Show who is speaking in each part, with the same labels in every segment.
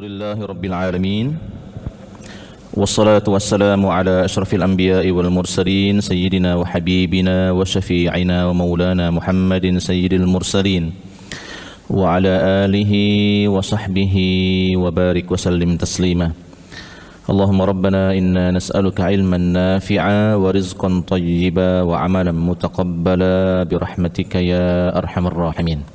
Speaker 1: Alhamdulillahi Rabbil Alamin. Wassalatu wassalamu ala ashrafil anbiya'i wal mursalin Sayyidina wa habibina wa syafi'ina wa maulana Muhammadin sayyidil mursalin wa ala alihi wa sahbihi wa barik wa sallim taslima. Allahumma rabbana inna nas'aluka ilman nafi'a wa rizqan tayyiba wa amalan mutaqabbala birahmatika ya arhamar rahimin.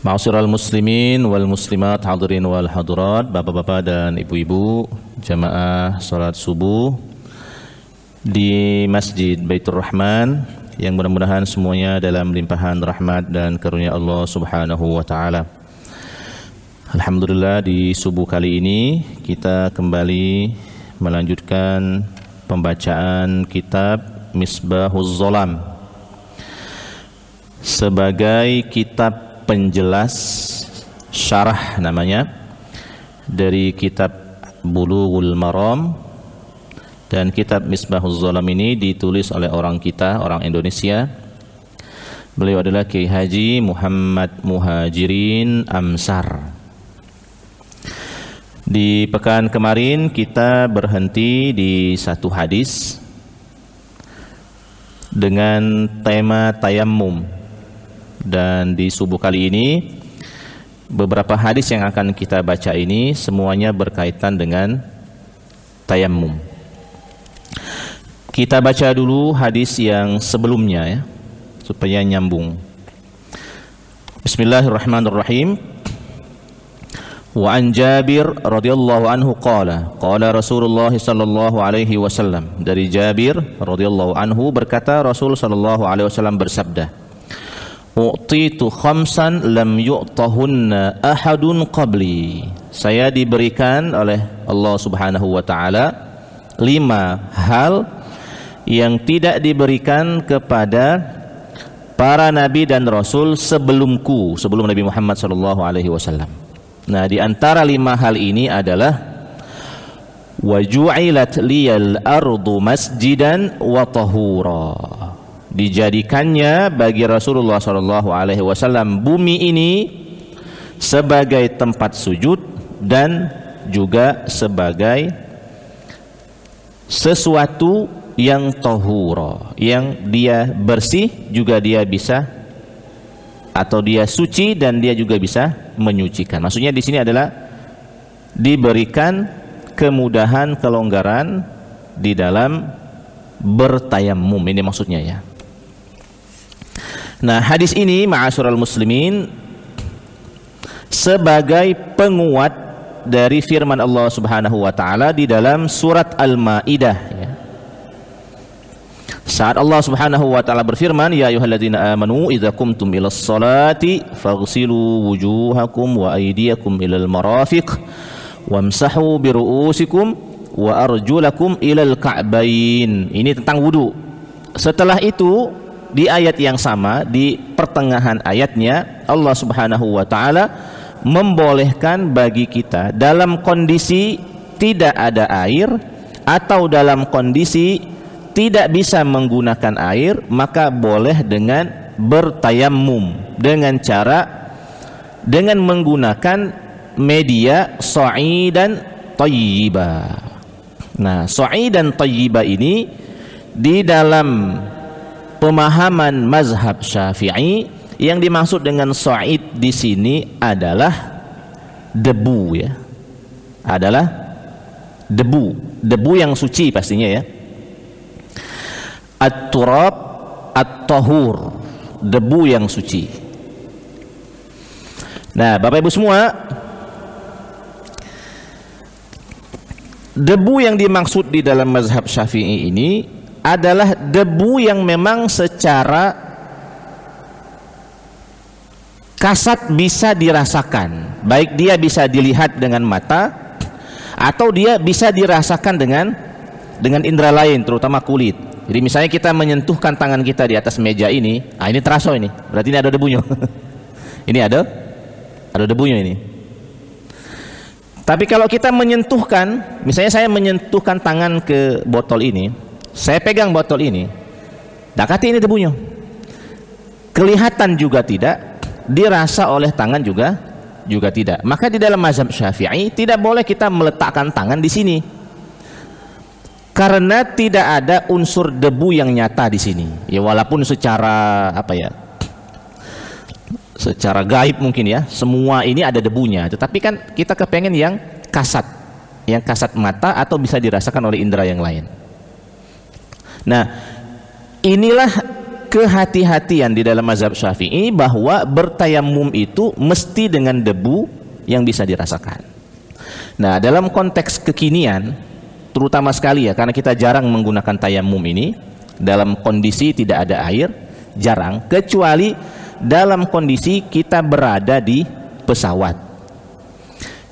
Speaker 1: Ma'asyiral muslimin wal muslimat, hadirin wal hadirat, bapak-bapak dan ibu-ibu, jamaah salat subuh di Masjid Baitur Rahman yang mudah-mudahan semuanya dalam limpahan rahmat dan karunia Allah Subhanahu wa taala. Alhamdulillah, di subuh kali ini kita kembali melanjutkan pembacaan kitab Misbahuz Zolam sebagai kitab penjelas syarah namanya dari kitab Bulughul Maram, dan kitab Misbahuz Zolam ini ditulis oleh orang Indonesia. Beliau adalah Kiai Haji Muhammad Muhajirin Amsar. Di pekan kemarin kita berhenti di satu hadis dengan tema tayammum. Dan di subuh kali ini beberapa hadis yang akan kita baca ini semuanya berkaitan dengan tayammum. Kita baca dulu hadis yang sebelumnya ya, supaya nyambung. Bismillahirrahmanirrahim. Wa an Jabir radhiyallahu anhu qala Rasulullah sallallahu alaihi wasallam. Dari Jabir radhiyallahu anhu berkata, Rasul sallallahu alaihi wasallam bersabda, U'titu khamsan lam yu'tahunna ahadun qabli. Saya diberikan oleh Allah Subhanahu wa taala 5 hal yang tidak diberikan kepada para nabi dan rasul sebelum Nabi Muhammad sallallahu alaihi wasallam. Nah, di antara 5 hal ini adalah wa ju'ilat liyal ardu masjidan wa tahura. Dijadikannya bagi Rasulullah SAW bumi ini sebagai tempat sujud dan juga sebagai sesuatu yang tahura, yang dia bersih juga dia bisa, atau dia suci dan dia juga bisa menyucikan. Maksudnya di sini adalah diberikan kemudahan, kelonggaran di dalam bertayammum, ini maksudnya ya. Nah, hadis ini ma'asyiral muslimin sebagai penguat dari firman Allah Subhanahu wa taala di dalam surat Al-Maidah ya. Saat Allah Subhanahu wa taala berfirman, ya ayyuhalladzina amanu idza qumtum ilas salati faghsilu wujuhakum wa aydiyakum ilal marafiq wamsahu biru'usikum wa arjulakum ilal ka'bain. Ini tentang wudu. Setelah itu di ayat yang sama, di pertengahan ayatnya Allah Subhanahu wa taala membolehkan bagi kita dalam kondisi tidak ada air atau dalam kondisi tidak bisa menggunakan air, maka boleh dengan bertayammum dengan menggunakan media sa'idan thayyiba. Nah, sa'idan thayyiba ini di dalam pemahaman mazhab Syafi'i, yang dimaksud dengan sa'id di sini adalah debu ya. Adalah debu yang suci pastinya ya. At-turab at-tahur, debu yang suci. Nah, Bapak Ibu semua, debu yang dimaksud di dalam mazhab Syafi'i ini adalah debu yang memang secara kasat bisa dirasakan, baik dia bisa dilihat dengan mata atau dia bisa dirasakan dengan indera lain, terutama kulit. Jadi misalnya kita menyentuhkan tangan kita di atas meja ini, ini terasa, ini berarti ini ada debunya. Ini ada debunya ini. Tapi kalau kita menyentuhkan, misalnya saya menyentuhkan tangan ke botol ini, saya pegang botol ini, dakati ini debunya. Kelihatan juga tidak, dirasa oleh tangan juga juga tidak. Maka di dalam mazhab Syafi'i tidak boleh kita meletakkan tangan di sini, karena tidak ada unsur debu yang nyata di sini. Ya walaupun secara apa ya, secara gaib mungkin ya, semua ini ada debunya, tetapi kan kita kepengen yang kasat mata atau bisa dirasakan oleh indera yang lain. Nah, inilah kehati-hatian di dalam mazhab Syafi'i, bahwa bertayamum itu mesti dengan debu yang bisa dirasakan. Nah, dalam konteks kekinian terutama sekali ya, karena kita jarang menggunakan tayamum ini dalam kondisi tidak ada air, jarang, kecuali dalam kondisi kita berada di pesawat.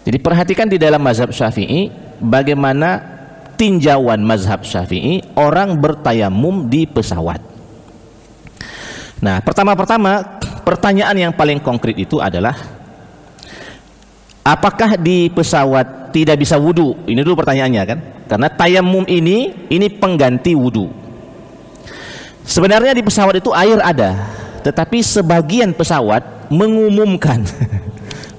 Speaker 1: Jadi perhatikan di dalam mazhab Syafi'i bagaimana tinjauan mazhab Syafi'i orang bertayamum di pesawat. Nah, pertama-tama pertanyaan yang paling konkret itu adalah, apakah di pesawat tidak bisa wudu? Ini dulu pertanyaannya kan, karena tayamum ini pengganti wudu. Sebenarnya di pesawat itu air ada, tetapi sebagian pesawat mengumumkan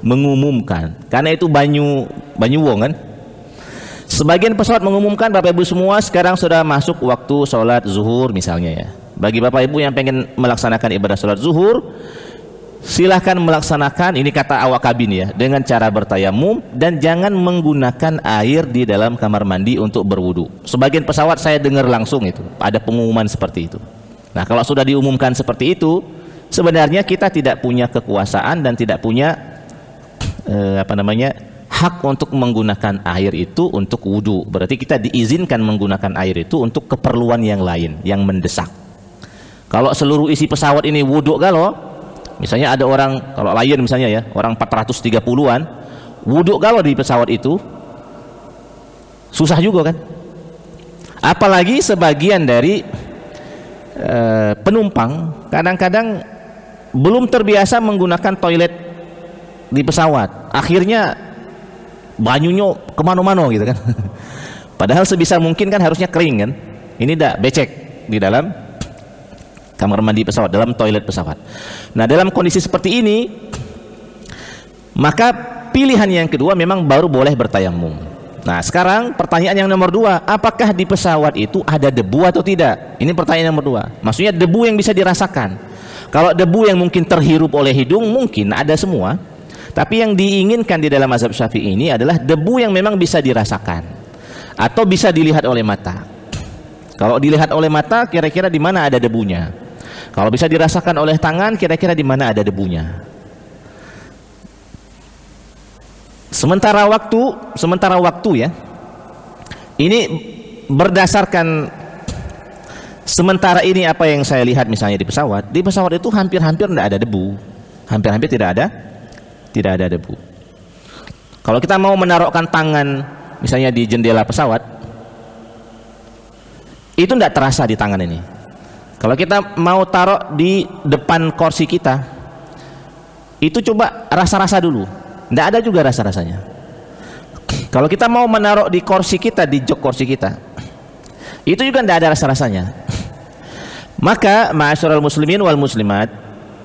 Speaker 1: mengumumkan, karena itu banyu wong kan. Sebagian pesawat mengumumkan, Bapak Ibu semua sekarang sudah masuk waktu sholat zuhur misalnya ya. Bagi Bapak Ibu yang pengen melaksanakan ibadah sholat zuhur, silahkan melaksanakan, ini kata awak kabin ya, dengan cara bertayamum dan jangan menggunakan air di dalam kamar mandi untuk berwudu. Sebagian pesawat saya dengar langsung itu ada pengumuman seperti itu. Nah, kalau sudah diumumkan seperti itu, sebenarnya kita tidak punya kekuasaan dan tidak punya hak untuk menggunakan air itu untuk wudu. Berarti kita diizinkan menggunakan air itu untuk keperluan yang lain yang mendesak. Kalau seluruh isi pesawat ini wudu galau, misalnya ada orang, kalau Lion misalnya ya, orang 430-an wudu galau di pesawat itu, susah juga kan. Apalagi sebagian dari penumpang kadang-kadang belum terbiasa menggunakan toilet di pesawat, akhirnya banyunya kemana-mana gitu kan. Padahal sebisa mungkin kan harusnya kering kan, ini dah becek di dalam kamar mandi pesawat, dalam toilet pesawat. Nah, dalam kondisi seperti ini, maka pilihan yang kedua memang baru boleh bertayamum. Nah, sekarang pertanyaan yang nomor dua, apakah di pesawat itu ada debu atau tidak? Ini pertanyaan nomor dua, maksudnya debu yang bisa dirasakan. Kalau debu yang mungkin terhirup oleh hidung mungkin ada semua, tapi yang diinginkan di dalam mazhab Syafi'i ini adalah debu yang memang bisa dirasakan atau bisa dilihat oleh mata. Kalau dilihat oleh mata, kira-kira di mana ada debunya. Kalau bisa dirasakan oleh tangan, kira-kira di mana ada debunya. Sementara waktu ya, ini berdasarkan sementara ini apa yang saya lihat misalnya di pesawat itu hampir-hampir tidak ada debu, hampir-hampir tidak ada debu. Kalau kita mau menaruhkan tangan misalnya di jendela pesawat, itu tidak terasa di tangan ini. Kalau kita mau taruh di depan kursi kita, itu coba rasa-rasa dulu, tidak ada juga rasa-rasanya. Kalau kita mau menaruh di kursi kita, di jok kursi kita, itu juga tidak ada rasa-rasanya. Maka ma'asyiral muslimin wal muslimat,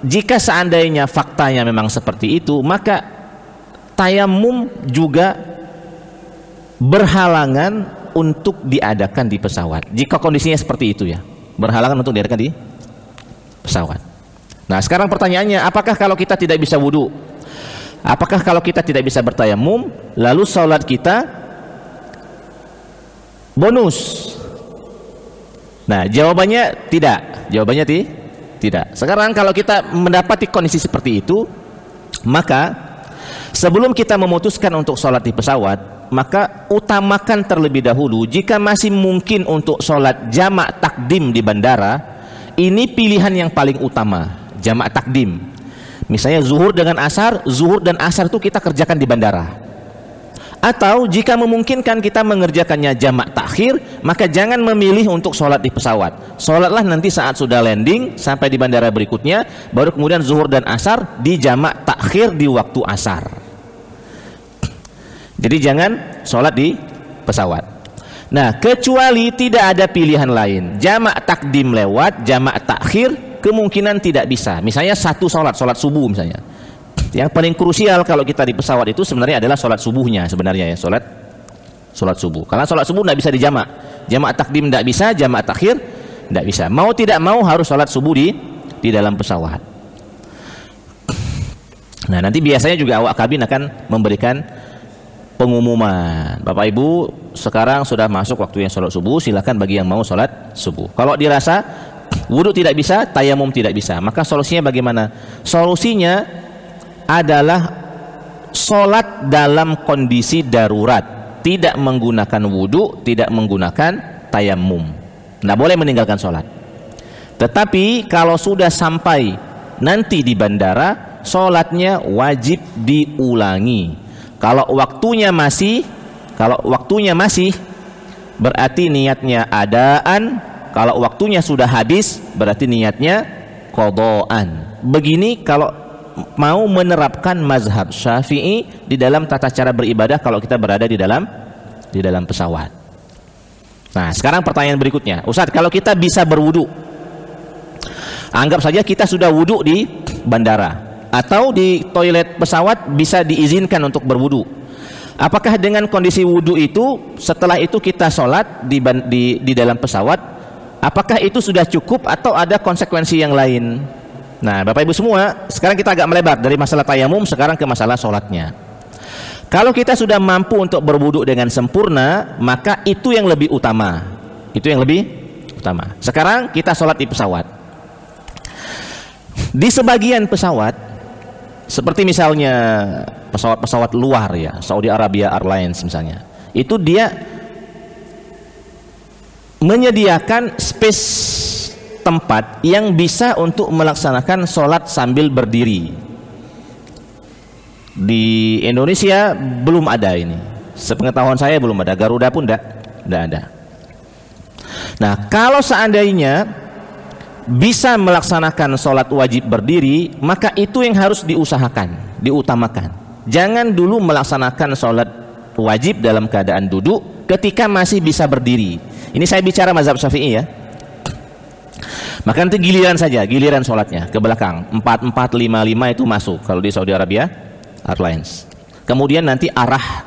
Speaker 1: jika seandainya faktanya memang seperti itu, maka tayamum juga berhalangan untuk diadakan di pesawat. Jika kondisinya seperti itu ya, berhalangan untuk diadakan di pesawat. Nah, sekarang pertanyaannya, apakah kalau kita tidak bisa wudu, apakah kalau kita tidak bisa bertayamum, lalu sholat kita bonus? Nah, jawabannya tidak. Jawabannya tidak. Sekarang kalau kita mendapati kondisi seperti itu, maka sebelum kita memutuskan untuk sholat di pesawat, maka utamakan terlebih dahulu, jika masih mungkin untuk sholat jamak takdim di bandara, ini pilihan yang paling utama, jamak takdim. Misalnya zuhur dengan asar, zuhur dan asar itu kita kerjakan di bandara. Atau jika memungkinkan kita mengerjakannya jamak takhir, maka jangan memilih untuk sholat di pesawat. Sholatlah nanti saat sudah landing sampai di bandara berikutnya, baru kemudian zuhur dan asar di jamak takhir di waktu asar. Jadi jangan sholat di pesawat. Nah, kecuali tidak ada pilihan lain, jamak takdim lewat, jamak takhir kemungkinan tidak bisa. Misalnya satu sholat subuh misalnya, Yang paling krusial kalau kita di pesawat itu sebenarnya adalah sholat subuhnya sebenarnya ya, sholat subuh. Karena sholat subuh tidak bisa dijamak, jamak takdim tidak bisa, jamak takhir tidak bisa. Mau tidak mau harus sholat subuh di dalam pesawat. Nah, nanti biasanya juga awak kabin akan memberikan pengumuman, Bapak Ibu sekarang sudah masuk waktunya sholat subuh, silakan bagi yang mau sholat subuh. Kalau dirasa wudhu tidak bisa, tayamum tidak bisa, maka solusinya bagaimana? Solusinya adalah sholat dalam kondisi darurat, tidak menggunakan wudhu, tidak menggunakan tayamum, tidak boleh meninggalkan sholat. Tetapi kalau sudah sampai nanti di bandara, sholatnya wajib diulangi. Kalau waktunya masih berarti niatnya adaan. Kalau waktunya sudah habis berarti niatnya qadaan. Begini kalau mau menerapkan mazhab Syafi'i di dalam tata cara beribadah kalau kita berada di dalam pesawat. Nah, sekarang pertanyaan berikutnya, Ustaz, kalau kita bisa berwudu, anggap saja kita sudah wudu di bandara atau di toilet pesawat bisa diizinkan untuk berwudu. Apakah dengan kondisi wudu itu setelah itu kita sholat di dalam pesawat, apakah itu sudah cukup atau ada konsekuensi yang lain? Nah, Bapak Ibu semua, sekarang kita agak melebar dari masalah tayamum sekarang ke masalah sholatnya. Kalau kita sudah mampu untuk berwudu dengan sempurna, maka itu yang lebih utama. Itu yang lebih utama. Sekarang kita sholat di pesawat. Di sebagian pesawat, seperti misalnya pesawat-pesawat luar ya, Saudi Arabia Airlines misalnya, itu dia menyediakan space tempat yang bisa untuk melaksanakan sholat sambil berdiri. Di Indonesia belum ada ini, sepengetahuan saya belum ada. Garuda pun tidak ada. Nah, kalau seandainya bisa melaksanakan sholat wajib berdiri, maka itu yang harus diusahakan, diutamakan. Jangan dulu melaksanakan sholat wajib dalam keadaan duduk ketika masih bisa berdiri. Ini saya bicara mazhab Syafi'i ya. Maka nanti giliran saja, giliran sholatnya ke belakang 4455 itu masuk kalau di Saudi Arabia Airlines. Kemudian nanti arah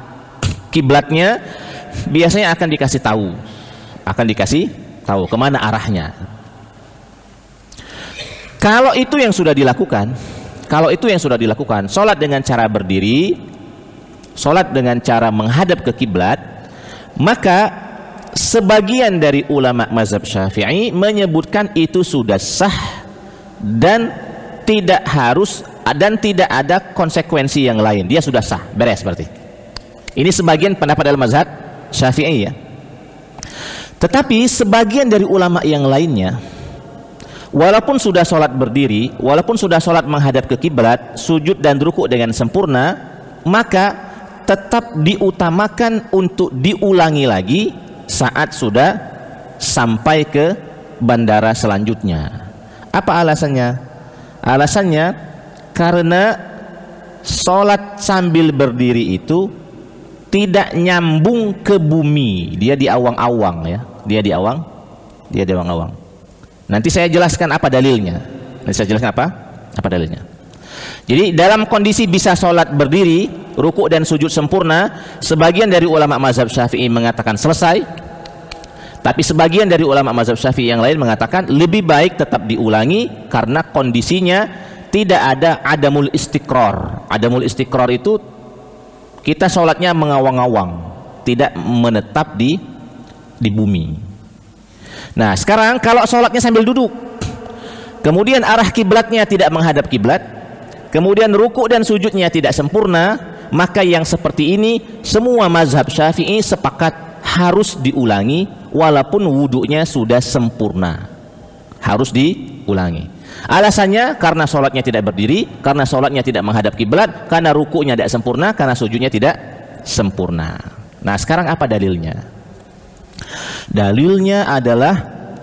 Speaker 1: kiblatnya biasanya akan dikasih tahu kemana arahnya. Kalau itu yang sudah dilakukan, sholat dengan cara berdiri, sholat dengan cara menghadap ke kiblat, maka sebagian dari ulama mazhab Syafi'i menyebutkan itu sudah sah dan tidak ada konsekuensi yang lain. Dia sudah sah, beres berarti. Ini sebagian pendapat dalam mazhab Syafi'i ya. Tetapi sebagian dari ulama yang lainnya, walaupun sudah sholat berdiri, walaupun sudah sholat menghadap ke kiblat, sujud dan rukuk dengan sempurna, maka tetap diutamakan untuk diulangi lagi saat sudah sampai ke bandara selanjutnya. Apa alasannya? Alasannya karena sholat sambil berdiri itu tidak nyambung ke bumi, dia di awang-awang ya, dia di awang-awang. Nanti saya jelaskan apa dalilnya. Apa dalilnya. Jadi dalam kondisi bisa sholat berdiri, rukuk dan sujud sempurna, sebagian dari ulama mazhab Syafi'i mengatakan selesai. Tapi sebagian dari ulama mazhab Syafi'i yang lain mengatakan lebih baik tetap diulangi karena kondisinya tidak ada adamul istiqrar. Adamul istiqrar itu kita sholatnya mengawang-awang, tidak menetap di bumi. Nah, sekarang kalau sholatnya sambil duduk, kemudian arah kiblatnya tidak menghadap kiblat, kemudian rukuk dan sujudnya tidak sempurna, maka yang seperti ini semua mazhab Syafi'i sepakat harus diulangi walaupun wudhunya sudah sempurna. Harus diulangi. Alasannya karena sholatnya tidak berdiri, karena sholatnya tidak menghadap kiblat, karena rukuknya tidak sempurna, karena sujudnya tidak sempurna. Nah, sekarang apa dalilnya? Dalilnya adalah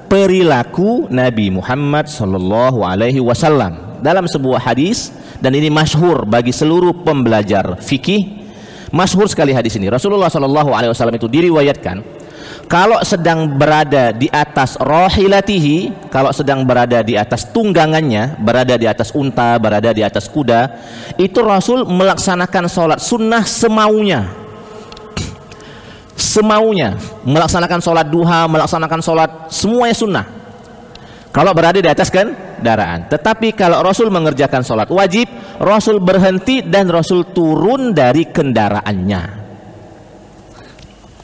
Speaker 1: perilaku Nabi Muhammad SAW dalam sebuah hadis, dan ini masyhur bagi seluruh pembelajar fikih. Masyhur sekali hadis ini. Rasulullah SAW itu diriwayatkan kalau sedang berada di atas rohilatihi, kalau sedang berada di atas tunggangannya, berada di atas unta, berada di atas kuda, itu Rasul melaksanakan sholat sunnah semaunya, melaksanakan sholat duha, melaksanakan sholat semuanya sunnah kalau berada di atas kendaraan. Tetapi kalau Rasul mengerjakan sholat wajib, Rasul berhenti dan Rasul turun dari kendaraannya.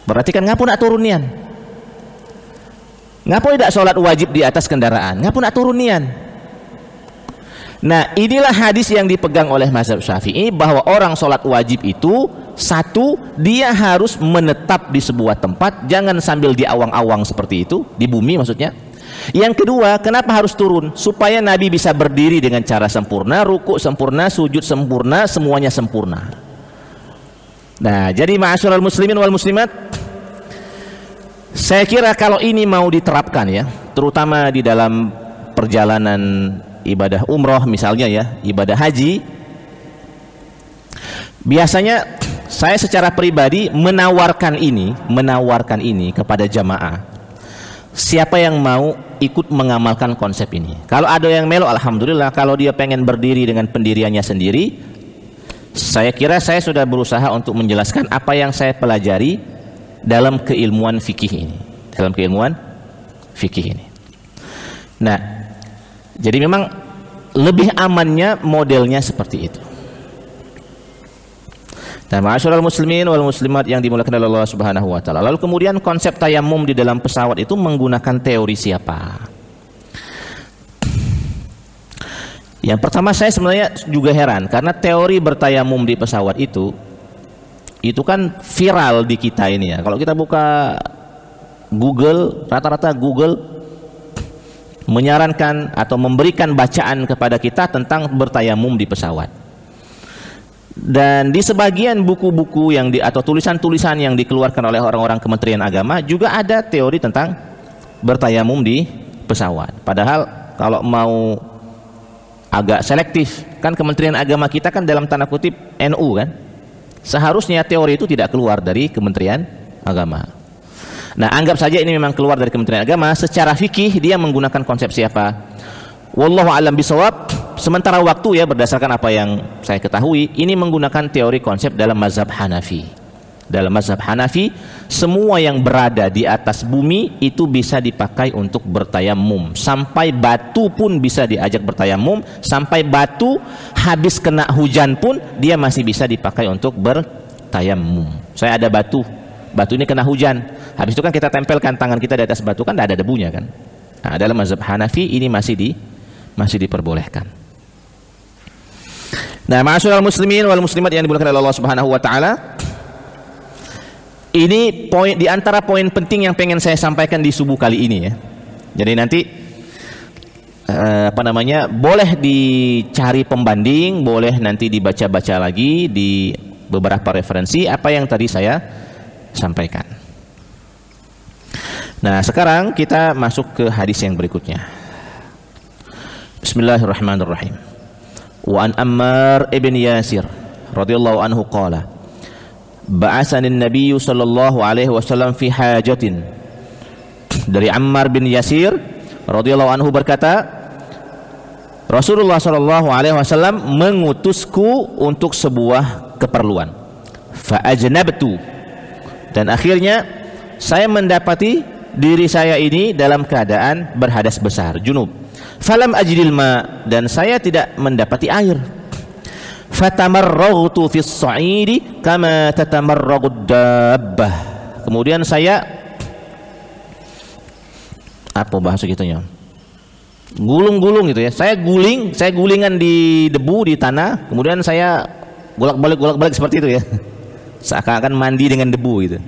Speaker 1: Berarti kan ngapun nak turunian, ngapun tidak sholat wajib di atas kendaraan, ngapun nak turunian. Nah, inilah hadis yang dipegang oleh mazhab Syafi'i, bahwa orang sholat wajib itu, satu, dia harus menetap di sebuah tempat, jangan sambil di awang-awang seperti itu, di bumi maksudnya. Yang kedua, kenapa harus turun? Supaya Nabi bisa berdiri dengan cara sempurna, ruku sempurna, sujud sempurna, semuanya sempurna. Nah, jadi ma'asyiral muslimin wal muslimat, saya kira kalau ini mau diterapkan ya, terutama di dalam perjalanan ibadah umroh misalnya ya, ibadah haji, biasanya saya secara pribadi menawarkan ini kepada jamaah. Siapa yang mau ikut mengamalkan konsep ini? Kalau ada yang melo, alhamdulillah. Kalau dia pengen berdiri dengan pendiriannya sendiri, saya kira saya sudah berusaha untuk menjelaskan apa yang saya pelajari dalam keilmuan fikih ini. Nah, jadi memang lebih amannya modelnya seperti itu. Nah, ma'asyiral muslimin wal muslimat yang dimuliakan oleh Allah Subhanahu wa taala. Lalu kemudian konsep tayamum di dalam pesawat itu menggunakan teori siapa? Yang pertama, saya sebenarnya juga heran karena teori bertayamum di pesawat itu kan viral di kita ini ya. Kalau kita buka Google, rata-rata Google menyarankan atau memberikan bacaan kepada kita tentang bertayamum di pesawat. Dan di sebagian buku-buku atau tulisan-tulisan yang dikeluarkan oleh orang-orang Kementerian Agama juga ada teori tentang bertayamum di pesawat. Padahal kalau mau agak selektif, kan Kementerian Agama kita kan dalam tanda kutip NU kan, seharusnya teori itu tidak keluar dari Kementerian Agama. Nah, anggap saja ini memang keluar dari Kementerian Agama, secara fikih dia menggunakan konsep siapa? Wallahu a'lam bishawab. Sementara waktu ya, berdasarkan apa yang saya ketahui, ini menggunakan teori konsep dalam mazhab Hanafi. Dalam mazhab Hanafi, semua yang berada di atas bumi itu bisa dipakai untuk bertayamum. Sampai batu pun bisa diajak bertayamum. Sampai batu habis kena hujan pun dia masih bisa dipakai untuk bertayamum. Saya ada batu ini kena hujan, habis itu kan kita tempelkan tangan kita di atas batu, kan tidak ada debunya kan. Nah, dalam mazhab Hanafi ini masih diperbolehkan. Nah, ma'asyiral muslimin wal muslimat yang dimuliakan oleh Allah Subhanahu wa taala, ini poin di antara poin penting yang pengen saya sampaikan di subuh kali ini ya. Jadi nanti boleh dicari pembanding, boleh nanti dibaca-baca lagi di beberapa referensi apa yang tadi saya sampaikan. Nah, sekarang kita masuk ke hadis yang berikutnya. Bismillahirrahmanirrahim. Wa an Ammar ibn Yasir radhiyallahu anhu qala ba'atsani an-nabiy sallallahu alaihi wasallam fi hajatin. Dari Ammar bin Yasir radhiyallahu anhu berkata, Rasulullah sallallahu alaihi wasallam mengutusku untuk sebuah keperluan. Fa ajnabtu, dan akhirnya saya mendapati diri saya ini dalam keadaan berhadas besar, junub. Falam ajidil ma, dan saya tidak mendapati air. Fatamarraghtu fis sa'idi kama tatamarragud dabbah. Kemudian saya apa bahasa gitunya? Gulung-gulung gitu ya. Saya gulingan di debu di tanah, kemudian saya bolak-balik seperti itu ya. Seakan-akan mandi dengan debu gitu.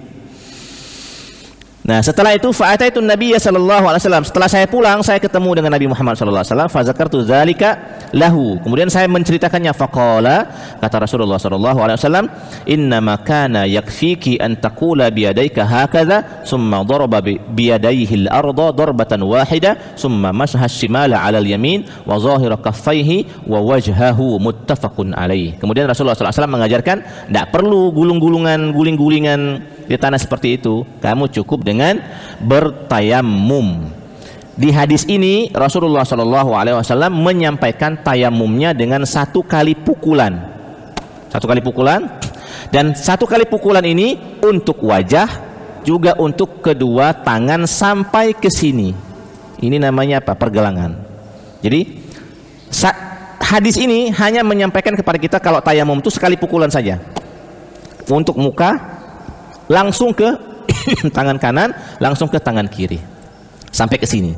Speaker 1: Nah, setelah itu fa'ataitu Nabiyya sallallahu alaihi wasallam. Setelah saya pulang, saya ketemu dengan Nabi Muhammad sallallahu alaihi wasallam. Fa zakartu dzalika lahu. Kemudian saya menceritakannya. Faqala, kata Rasulullah sallallahu alaihi wasallam, "Innama kana yakfiki an taqula bi yadayka hakadha, summa daraba bi yadayhi al-ardha darbatan wahida, summa masaha ash-shimala 'ala al-yamin wa zahira kaffaihi wa wajhahu muttafaqun alaih." Kemudian Rasulullah sallallahu alaihi wasallam mengajarkan, tidak perlu guling-gulingan di tanah seperti itu, kamu cukup dengan bertayamum. Di hadis ini Rasulullah SAW menyampaikan tayamumnya dengan 1 kali pukulan. 1 kali pukulan, dan 1 kali pukulan ini untuk wajah, juga untuk kedua tangan sampai ke sini. Ini namanya apa? Pergelangan. Jadi hadis ini hanya menyampaikan kepada kita kalau tayamum itu sekali pukulan saja. Untuk muka langsung ke tangan kanan, langsung ke tangan kiri, sampai ke sini.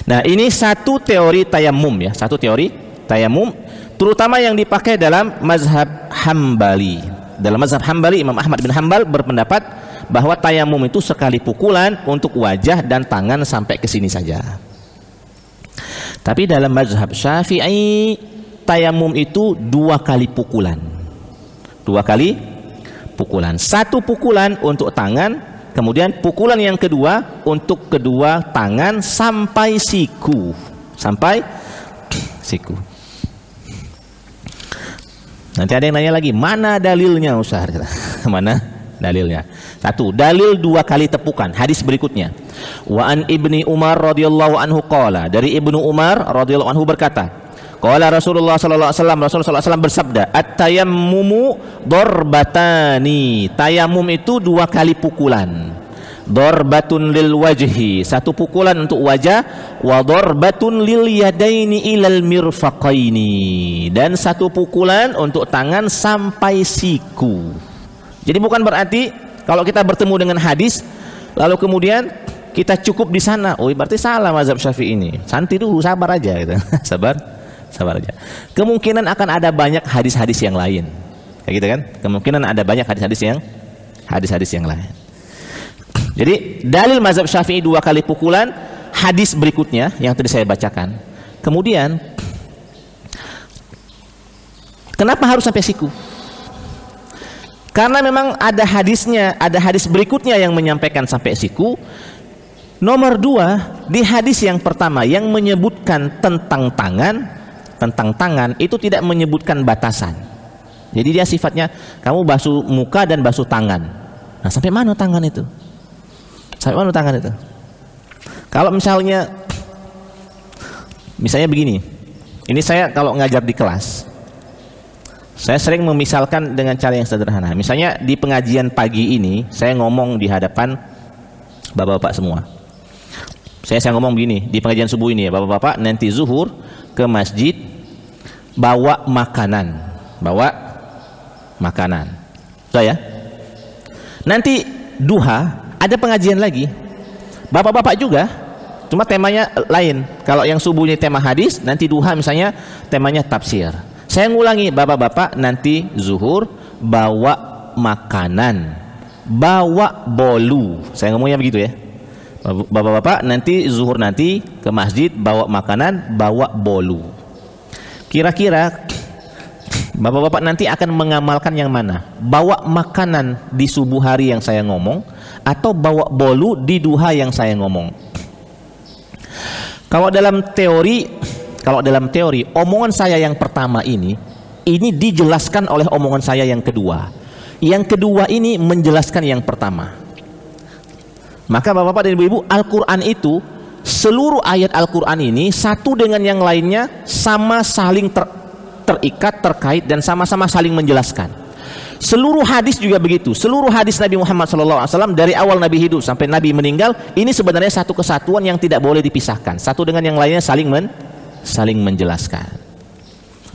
Speaker 1: Nah, ini satu teori tayamum ya, satu teori tayamum, terutama yang dipakai dalam mazhab Hambali. Dalam mazhab Hambali, Imam Ahmad bin Hanbal berpendapat bahwa tayamum itu sekali pukulan untuk wajah dan tangan sampai ke sini saja. Tapi dalam mazhab Syafi'i, tayamum itu 2 kali pukulan. 2 kali pukulan. 1 pukulan untuk tangan, kemudian pukulan yang kedua untuk kedua tangan sampai siku. Sampai siku. Nanti ada yang nanya lagi, mana dalilnya Ustaz? Mana dalilnya? 1, dalil 2 kali tepukan. Hadis berikutnya, wa an ibni Umar radhiyallahu anhu qala, dari Ibnu Umar radhiyallahu anhu berkata, qala Rasulullah sallallahu alaihi wasallam, Rasulullah sallallahu alaihi wasallam bersabda, at-tayammumu darbatani. Tayamum itu 2 kali pukulan. Darbatun lil wajhi, 1 pukulan untuk wajah, wa darbatun lil yadaini ilal mirfaqaini, dan 1 pukulan untuk tangan sampai siku. Jadi bukan berarti kalau kita bertemu dengan hadis lalu kemudian kita cukup di sana, oh berarti salah mazhab Syafi'i ini. Santai dulu, sabar aja gitu. sabar aja. Kemungkinan akan ada banyak hadis-hadis yang lain. Kayak gitu kan? Kemungkinan ada banyak hadis-hadis yang lain. Jadi dalil mazhab Syafi'i 2 kali pukulan, hadis berikutnya yang tadi saya bacakan. Kemudian kenapa harus sampai siku? Karena memang ada hadisnya, ada hadis berikutnya yang menyampaikan sampai siku. Nomor 2, di hadis yang pertama yang menyebutkan tentang tangan itu tidak menyebutkan batasan. Jadi dia sifatnya kamu basuh muka dan basuh tangan. Nah, sampai mana tangan itu? Sampai mana tangan itu? Kalau misalnya begini, ini saya kalau ngajar di kelas, saya sering memisalkan dengan cara yang sederhana. Misalnya di pengajian pagi ini saya ngomong di hadapan bapak-bapak semua. Saya ngomong begini di pengajian subuh ini ya, bapak-bapak nanti zuhur ke masjid bawa makanan. Saya nanti duha ada pengajian lagi, bapak-bapak juga, cuma temanya lain. Kalau yang subuhnya tema hadis, nanti duha misalnya temanya tafsir. Saya ngulangi, bapak-bapak nanti zuhur bawa makanan, bawa bolu. Saya ngomongnya begitu ya. Bapak-bapak nanti zuhur nanti ke masjid bawa makanan, bawa bolu. Kira-kira bapak-bapak nanti akan mengamalkan yang mana? Bawa makanan di subuh hari yang saya ngomong, atau bawa bolu di duha yang saya ngomong? Kalau dalam teori omongan saya yang pertama ini dijelaskan oleh omongan saya yang kedua. Yang kedua ini menjelaskan yang pertama. Maka bapak-bapak dan ibu-ibu, Al-Quran itu seluruh ayat Al-Quran ini satu dengan yang lainnya sama saling terikat, terkait, dan sama-sama saling menjelaskan. Seluruh hadis juga begitu. Seluruh hadis Nabi Muhammad SAW dari awal Nabi hidup sampai Nabi meninggal, ini sebenarnya satu kesatuan yang tidak boleh dipisahkan. Satu dengan yang lainnya saling menjelaskan.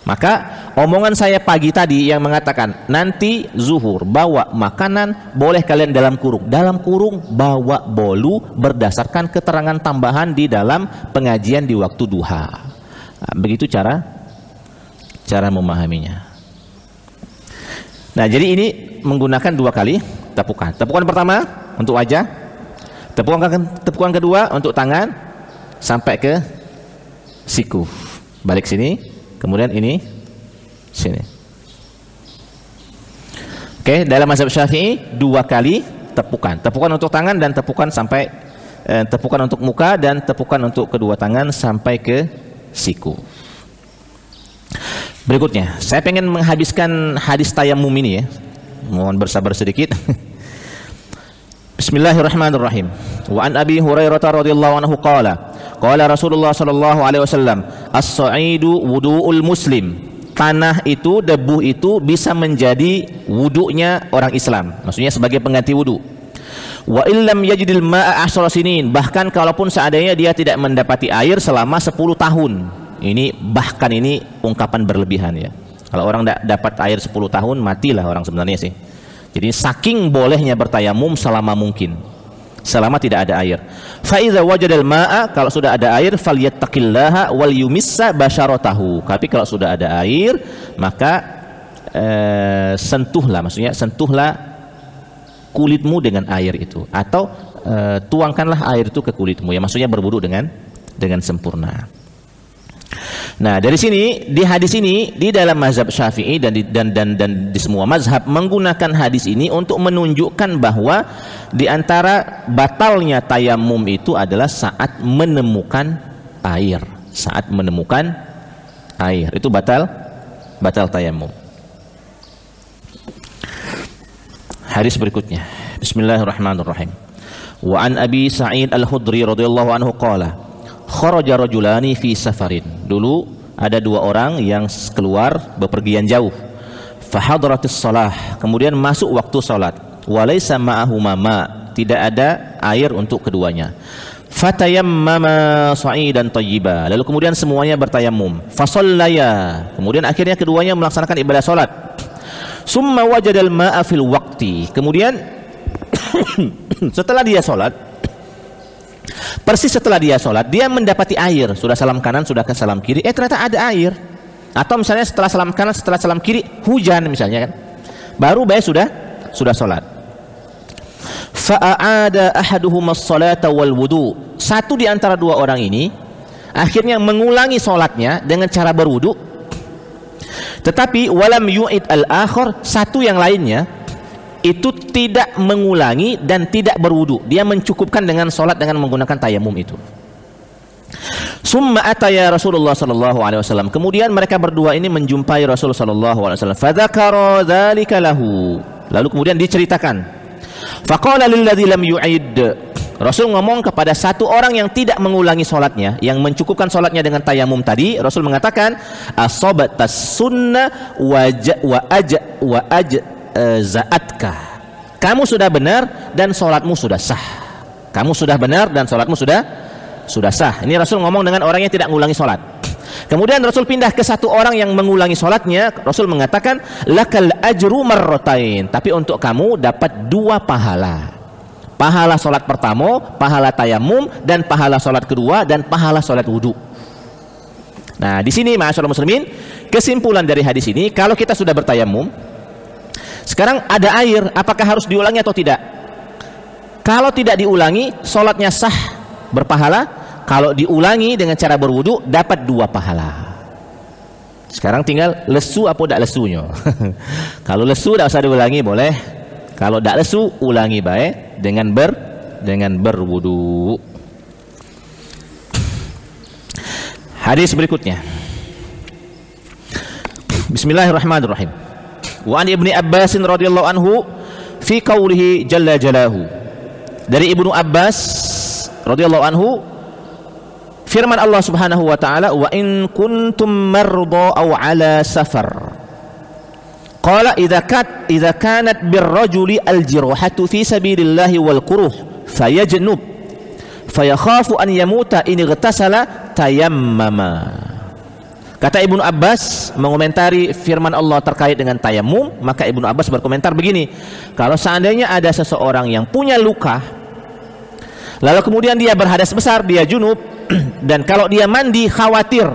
Speaker 1: Maka omongan saya pagi tadi yang mengatakan nanti zuhur bawa makanan, boleh kalian dalam kurung bawa bolu, berdasarkan keterangan tambahan di dalam pengajian di waktu duha. Nah, begitu cara memahaminya. Nah, jadi ini menggunakan 2 kali tepukan. Tepukan pertama untuk wajah, tepukan kedua untuk tangan sampai ke siku. Balik sini, kemudian ini sini. Oke, dalam mazhab Syafi'i 2 kali tepukan. Tepukan untuk tangan dan tepukan sampai tepukan untuk muka dan tepukan untuk kedua tangan sampai ke siku. Berikutnya, saya pengen menghabiskan hadis tayamum ini ya. Mohon bersabar sedikit. Bismillahirrahmanirrahim. Wa an Abi Hurairah radhiyallahu anhu qala qala Rasulullah sallallahu alaihi wasallam as-sa'idu wudu'ul muslim. Tanah itu, debu itu bisa menjadi wudunya orang Islam, maksudnya sebagai pengganti wudu. Wa illam yajidil ma'a 10 sinin, bahkan kalaupun seandainya dia tidak mendapati air selama 10 tahun. Ini bahkan ini ungkapan berlebihan ya. Kalau orang tidak dapat air 10 tahun, matilah orang sebenarnya sih. Jadi saking bolehnya bertayamum selama mungkin, selama tidak ada air. Fa idza wajadal ma'a, kalau sudah ada air, falyattaqillaha wal yumissa basharatahu. Tapi kalau sudah ada air, maka sentuhlah, maksudnya sentuhlah kulitmu dengan air itu, atau tuangkanlah air itu ke kulitmu, ya maksudnya berwudu dengan sempurna. Nah, dari sini, di hadis ini, di dalam mazhab Syafi'i dan di semua mazhab menggunakan hadis ini untuk menunjukkan bahwa di antara batalnya tayamum itu adalah saat menemukan air. Saat menemukan air itu batal tayamum. Hadis berikutnya. Bismillahirrahmanirrahim. Wa an Abi Sa'id Al-Khudri radhiyallahu anhu qala kharaja rajulani fi safarin. Dulu ada dua orang yang keluar bepergian jauh. Fa hadratis shalah, kemudian masuk waktu salat. Wa laysa ma'ahuma ma, tidak ada air untuk keduanya. Fatayammama sa'idan thayyiba, lalu kemudian semuanya bertayamum. Fa shallaya, kemudian akhirnya keduanya melaksanakan ibadah salat. Summa wajadal ma'a fil waqti, kemudian setelah dia sholat, persis setelah dia sholat, dia mendapati air. Sudah salam kanan, sudah ke salam kiri, ternyata ada air. Atau misalnya setelah salam kanan, setelah salam kiri hujan misalnya kan, baru sudah sholat. Fa'ada ahaduhum as-salata wal wudu, satu di antara dua orang ini akhirnya mengulangi sholatnya dengan cara berwudu. Tetapi walam yu'id al-akhir, satu yang lainnya itu tidak mengulangi dan tidak berwudu, dia mencukupkan dengan sholat dengan menggunakan tayamum itu. Summa ataya Rasulullah sallallahu alaihi wasallam, kemudian mereka berdua ini menjumpai Rasul sallallahu alaihi wasallam. Fadzakara dzalika lahu, lalu kemudian diceritakan. Faqala lilladzi lam yu'id, Rasul ngomong kepada satu orang yang tidak mengulangi sholatnya, yang mencukupkan sholatnya dengan tayamum tadi. Rasul mengatakan, asobatas sunnah wa zaatka, kamu sudah benar dan sholatmu sudah sah. Kamu sudah benar dan sholatmu sudah sah. Ini Rasul ngomong dengan orang yang tidak mengulangi sholat. Kemudian Rasul pindah ke satu orang yang mengulangi sholatnya. Rasul mengatakan, lakal ajru marrotain, tapi untuk kamu dapat 2 pahala. Pahala sholat pertama, pahala tayamum, dan pahala sholat kedua, dan pahala sholat wudhu. Nah, di sini ma'asyiral muslimin, kesimpulan dari hadis ini, kalau kita sudah bertayamum, sekarang ada air, apakah harus diulangi atau tidak? Kalau tidak diulangi, sholatnya sah, berpahala. Kalau diulangi dengan cara berwudhu, dapat 2 pahala. Sekarang tinggal lesu apa tidak lesunya. Kalau lesu tidak usah diulangi, boleh. Kalau tidak lesu, ulangi baik dengan berwudu. Hadis berikutnya. Bismillahirrahmanirrahim. Wa an Ibnu Abbas radhiyallahu anhu fi qaulihi jalla jalahu. Dari Ibnu Abbas radhiyallahu anhu, firman Allah Subhanahu wa taala, wa in kuntum marda aw ala safar. Qala idza kanat birrajuli aljirahatu fi sabilillahi wal kuruh fayajnub fayakhafu an yamuta in igtasala tayammama. Kata Ibnu Abbas mengomentari firman Allah terkait dengan tayamum, maka Ibnu Abbas berkomentar begini, kalau seandainya ada seseorang yang punya luka, lalu kemudian dia berhadas besar, dia junub, dan kalau dia mandi khawatir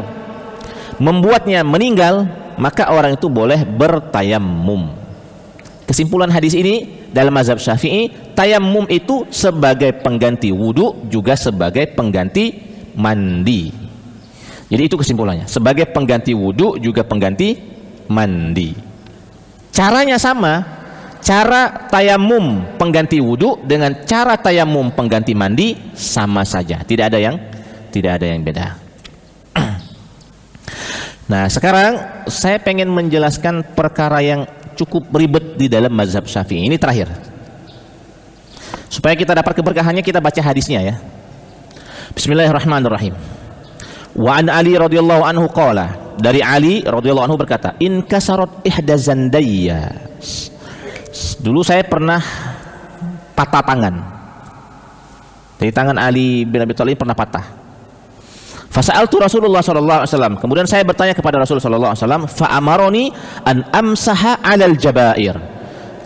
Speaker 1: membuatnya meninggal, maka orang itu boleh bertayamum. Kesimpulan hadis ini dalam mazhab Syafi'i, tayamum itu sebagai pengganti wudu, juga sebagai pengganti mandi. Jadi itu kesimpulannya, sebagai pengganti wudu juga pengganti mandi. Caranya sama, cara tayamum pengganti wudu dengan cara tayamum pengganti mandi sama saja, tidak ada yang beda. Nah, sekarang saya pengen menjelaskan perkara yang cukup ribet di dalam mazhab Syafi'i. Ini terakhir. Supaya kita dapat keberkahannya, kita baca hadisnya ya. Bismillahirrahmanirrahim. Wa an Ali radhiyallahu anhu qala, dari Ali radhiyallahu anhu berkata, in kasarat ihda zandayya. Dulu saya pernah patah tangan. Dari tangan Ali bin Abi Thalib pernah patah. Fasa'altu Rasulullah sallallahu alaihi wasallam. Kemudian saya bertanya kepada Rasul sallallahu alaihi wasallam, fa amaroni an amsaha 'alal jabair.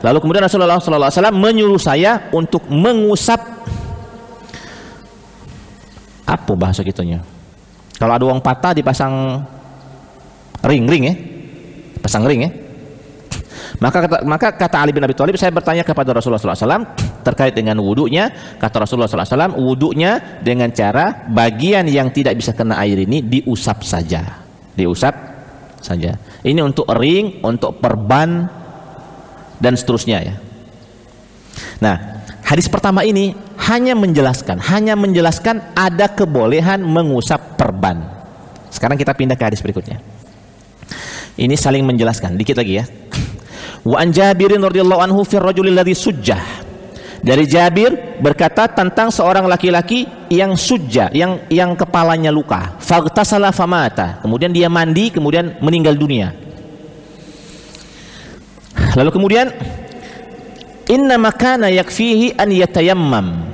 Speaker 1: Lalu kemudian Rasulullah sallallahu alaihi wasallam menyuruh saya untuk mengusap, apa bahasa gitunya? Kalau ada uang patah dipasang ring ya. Pasang ring ya. Maka kata Ali bin Abi Thalib, saya bertanya kepada Rasulullah SAW terkait dengan wudunya. Kata Rasulullah SAW, wudunya dengan cara bagian yang tidak bisa kena air ini diusap saja, diusap saja. Ini untuk ring, untuk perban dan seterusnya ya. Nah, hadis pertama ini hanya menjelaskan ada kebolehan mengusap perban. Sekarang kita pindah ke hadis berikutnya. Ini saling menjelaskan, dikit lagi ya. Wa an Jabirin radhiyallahu anhu fi ar-rajulil ladzi sujjah. Dari Jabir berkata tentang seorang laki-laki yang sujjah, yang kepalanya luka. Faghtasala famata. Kemudian dia mandi, kemudian meninggal dunia. Lalu kemudian inna makana yakfihi an yatayammam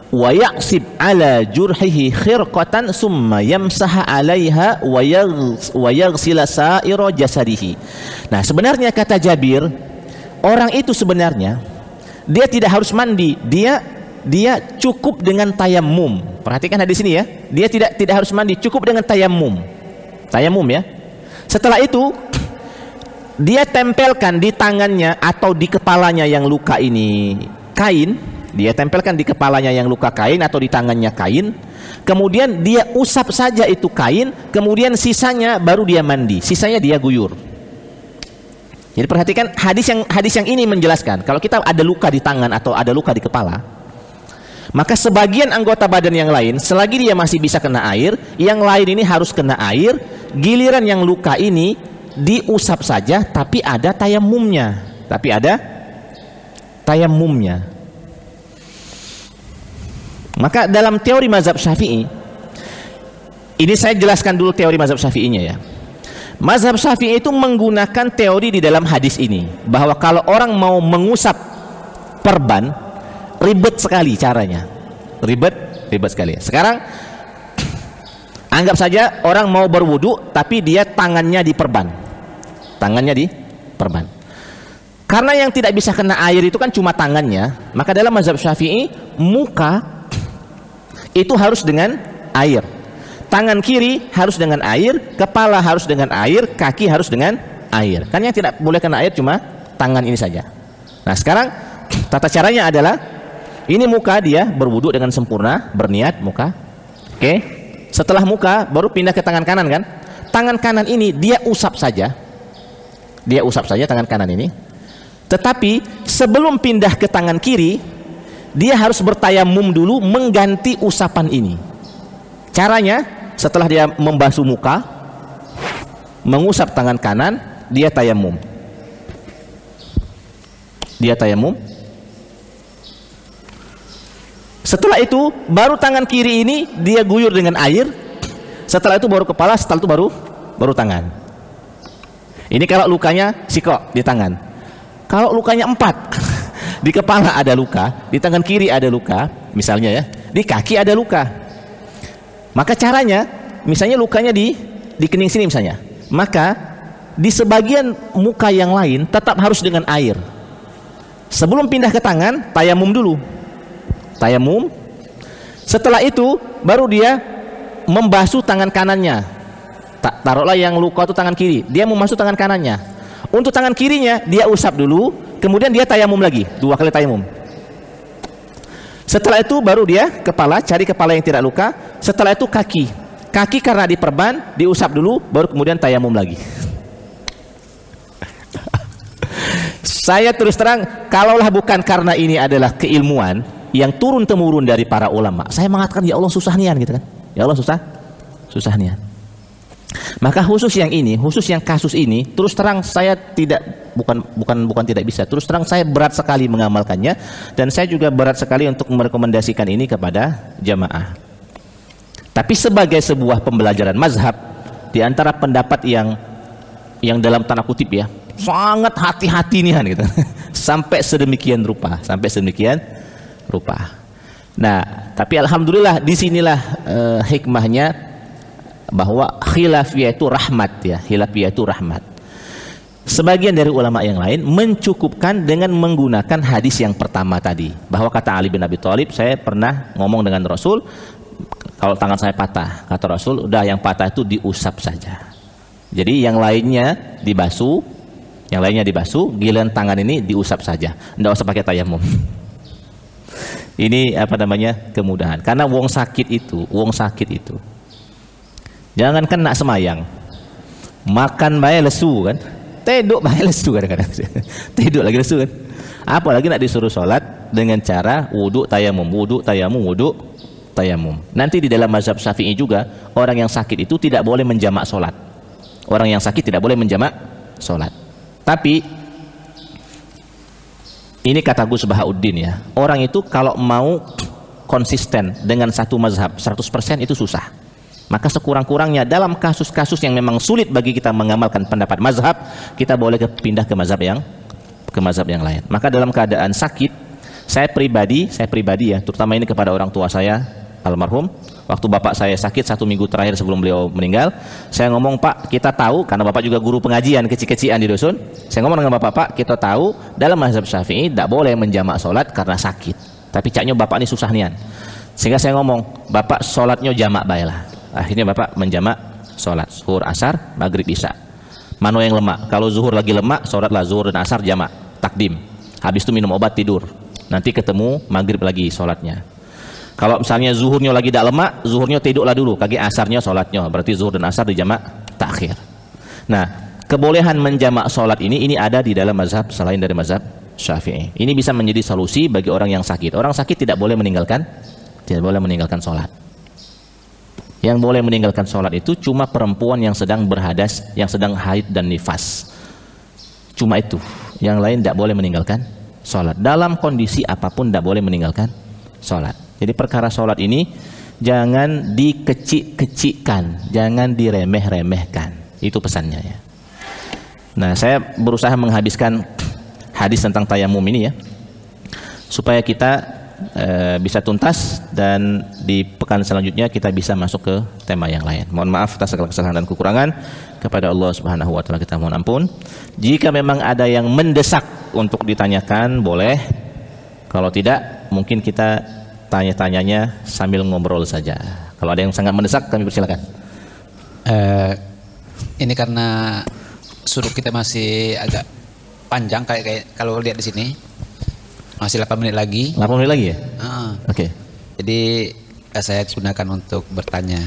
Speaker 1: wa yaqsib ala jurhihi khirqatan summa yamsaha 'alaiha wa yaghsila sa'ira jasadihi. Nah, sebenarnya kata Jabir, orang itu sebenarnya dia tidak harus mandi, dia cukup dengan tayammum. Perhatikan hadis ini ya. Dia tidak harus mandi, cukup dengan tayammum. Tayammum ya. Setelah itu dia tempelkan di tangannya atau di kepalanya yang luka ini kain. Dia tempelkan di kepalanya yang luka kain atau di tangannya kain. Kemudian dia usap saja itu kain. Kemudian sisanya baru dia mandi. Sisanya dia guyur. Jadi perhatikan hadis yang ini menjelaskan. Kalau kita ada luka di tangan atau ada luka di kepala, maka sebagian anggota badan yang lain, selagi dia masih bisa kena air, yang lain ini harus kena air. Giliran yang luka ini diusap saja, tapi ada tayamumnya. Maka dalam teori mazhab Syafi'i, ini saya jelaskan dulu teori mazhab Syafi'inya ya. Mazhab Syafi'i itu menggunakan teori di dalam hadis ini, bahwa kalau orang mau mengusap perban, ribet sekali caranya. Ribet sekali. Sekarang anggap saja orang mau berwudu tapi dia tangannya diperban. Karena yang tidak bisa kena air itu kan cuma tangannya, maka dalam mazhab Syafi'i muka itu harus dengan air. Tangan kiri harus dengan air, kepala harus dengan air, kaki harus dengan air. Kan yang tidak boleh kena air cuma tangan ini saja. Nah, sekarang tata caranya adalah ini muka dia berwudu dengan sempurna, berniat muka. Oke. Setelah muka baru pindah ke tangan kanan kan? Tangan kanan ini dia usap saja. Dia usap saja tangan kanan ini. Tetapi sebelum pindah ke tangan kiri, dia harus bertayamum dulu mengganti usapan ini. Caranya, setelah dia membasuh muka, mengusap tangan kanan, dia tayamum. Setelah itu, baru tangan kiri ini dia guyur dengan air. Setelah itu baru kepala, setelah itu baru tangan. Ini kalau lukanya sikok di tangan. Kalau lukanya 4, di kepala ada luka, di tangan kiri ada luka, misalnya ya, di kaki ada luka. Maka caranya, misalnya lukanya di kening sini misalnya, maka di sebagian muka yang lain tetap harus dengan air. Sebelum pindah ke tangan, tayamum dulu. Tayamum. Setelah itu baru dia membasuh tangan kanannya. Taruhlah yang luka itu tangan kiri, dia membasuh tangan kanannya. Untuk tangan kirinya dia usap dulu, kemudian dia tayamum lagi, 2 kali tayamum. Setelah itu baru dia kepala, cari kepala yang tidak luka. Setelah itu kaki karena diperban, diusap dulu, baru kemudian tayamum lagi. Saya terus terang, kalaulah bukan karena ini adalah keilmuan yang turun temurun dari para ulama, saya mengatakan ya Allah susah nian gitu kan, ya Allah susah nian. Maka khusus yang ini, khusus yang kasus ini, terus terang saya tidak bukan tidak bisa. Terus terang saya berat sekali mengamalkannya, dan saya juga berat sekali untuk merekomendasikan ini kepada jamaah. Tapi sebagai sebuah pembelajaran mazhab, di antara pendapat yang dalam tanda kutip ya, sangat hati-hati nih gitu. Sampai sedemikian rupa. Nah, tapi alhamdulillah disinilah hikmahnya, bahwa khilafiyah itu rahmat ya, khilafiyah itu rahmat. Sebagian dari ulama yang lain mencukupkan dengan menggunakan hadis yang pertama tadi, bahwa kata Ali bin Abi Thalib, saya pernah ngomong dengan Rasul, kalau tangan saya patah, kata Rasul, udah yang patah itu diusap saja. Jadi yang lainnya dibasuh, giliran tangan ini diusap saja, enggak usah pakai tayamum. Ini apa namanya, kemudahan. Karena wong sakit itu jangan kena semayang, makan bae lesu kan, teduk bae lesu kadang-kadang, teduk lagi lesu kan, apalagi nak disuruh sholat dengan cara wudhu tayamum. Nanti di dalam mazhab Syafi'i juga, orang yang sakit itu tidak boleh menjamak sholat. Tapi ini kata Gus Bahauddin ya, orang itu kalau mau konsisten dengan satu mazhab 100% itu susah. Maka sekurang-kurangnya dalam kasus-kasus yang memang sulit bagi kita mengamalkan pendapat mazhab, kita boleh pindah ke mazhab yang lain. Maka dalam keadaan sakit, saya pribadi ya, terutama ini kepada orang tua saya almarhum, waktu bapak saya sakit 1 minggu terakhir sebelum beliau meninggal, saya ngomong, Pak, kita tahu, karena bapak juga guru pengajian kecil-kecilan di dusun, saya ngomong dengan bapak, Pak, kita tahu dalam mazhab Syafi'i tidak boleh menjamak sholat karena sakit, tapi caknya bapak ini susah nian, sehingga saya ngomong, bapak sholatnya jamak baiklah. Akhirnya bapak menjamak sholat zuhur, asar, maghrib, isya. Mana yang lemak? Kalau zuhur lagi lemak, sholatlah zuhur dan asar jamak, takdim. Habis itu minum obat, tidur. Nanti ketemu maghrib lagi sholatnya. Kalau misalnya zuhurnya lagi tidak lemak, zuhurnya tidurlah dulu, kaki asarnya sholatnya. Berarti zuhur dan asar dijamak takhir. Nah, kebolehan menjamak sholat ini ada di dalam mazhab selain dari mazhab Syafi'i. Ini bisa menjadi solusi bagi orang yang sakit. Orang sakit tidak boleh meninggalkan sholat. Yang boleh meninggalkan sholat itu cuma perempuan yang sedang berhadas, yang sedang haid dan nifas. Cuma itu. Yang lain tidak boleh meninggalkan sholat. Dalam kondisi apapun tidak boleh meninggalkan sholat. Jadi perkara sholat ini jangan dikecil-kecilkan, jangan diremeh-remehkan. Itu pesannya ya. Nah, saya berusaha menghabiskan hadis tentang tayamum ini ya, supaya kita bisa tuntas, dan di pekan selanjutnya kita bisa masuk ke tema yang lain. Mohon maaf atas segala kesalahan dan kekurangan, kepada Allah Subhanahu wa taala kita mohon ampun. Jika memang ada yang mendesak untuk ditanyakan, boleh. Kalau tidak, mungkin kita tanya-tanyanya sambil ngobrol saja. Kalau ada yang sangat mendesak, kami persilakan.
Speaker 2: Ini karena suruh kita masih agak panjang, kayak kalau lihat di sini. Masih 8 menit lagi.
Speaker 1: 8 menit lagi ya?
Speaker 2: Oke. Jadi saya gunakan untuk bertanya,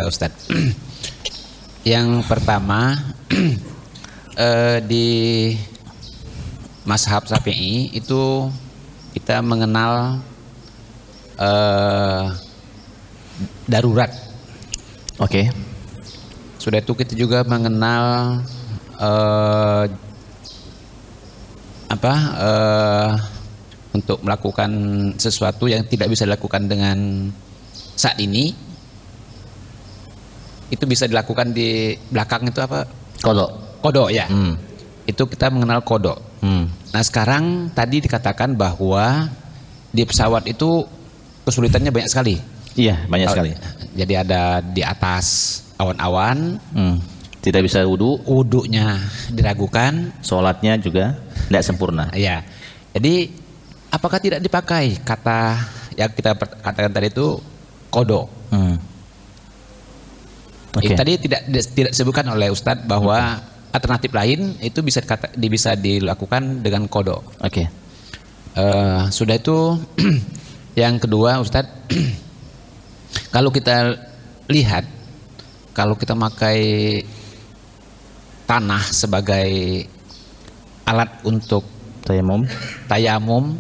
Speaker 2: Ustadz. Yang pertama, di mazhab Syafi'i itu kita mengenal darurat.
Speaker 1: Oke.
Speaker 2: Sudah itu kita juga mengenal untuk melakukan sesuatu yang tidak bisa dilakukan dengan saat ini, itu bisa dilakukan di belakang, itu apa? Kodok ya. Itu kita mengenal kodok. Nah sekarang tadi dikatakan bahwa di pesawat itu kesulitannya banyak sekali.
Speaker 1: Iya, banyak sekali.
Speaker 2: Jadi ada di atas awan-awan,
Speaker 1: tidak bisa
Speaker 2: wudunya diragukan,
Speaker 1: sholatnya juga tidak sempurna.
Speaker 2: Iya. Jadi apakah tidak dipakai kata yang kita katakan tadi itu kodok?
Speaker 1: Okay.
Speaker 2: Tadi tidak disebutkan oleh Ustadz bahwa alternatif lain itu bisa dilakukan dengan kodok.
Speaker 1: Oke.
Speaker 2: Sudah itu yang kedua, Ustadz, kalau kita lihat, kalau kita pakai tanah sebagai alat untuk tayamum,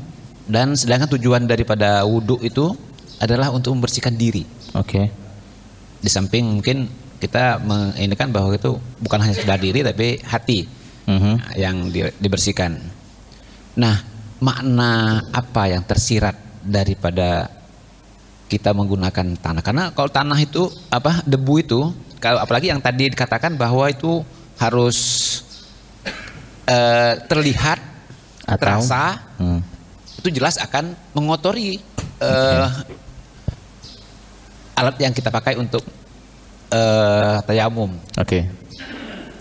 Speaker 2: dan sedangkan tujuan daripada wudhu itu adalah untuk membersihkan diri.
Speaker 1: Oke.
Speaker 2: Di samping mungkin kita ini kan bahwa itu bukan hanya sekedar diri tapi hati yang dibersihkan. Nah, makna apa yang tersirat daripada kita menggunakan tanah? Karena kalau tanah itu apa, debu itu, kalau apalagi yang tadi dikatakan bahwa itu harus terlihat, terasa, itu jelas akan mengotori alat yang kita pakai untuk tayamum.
Speaker 1: Oke.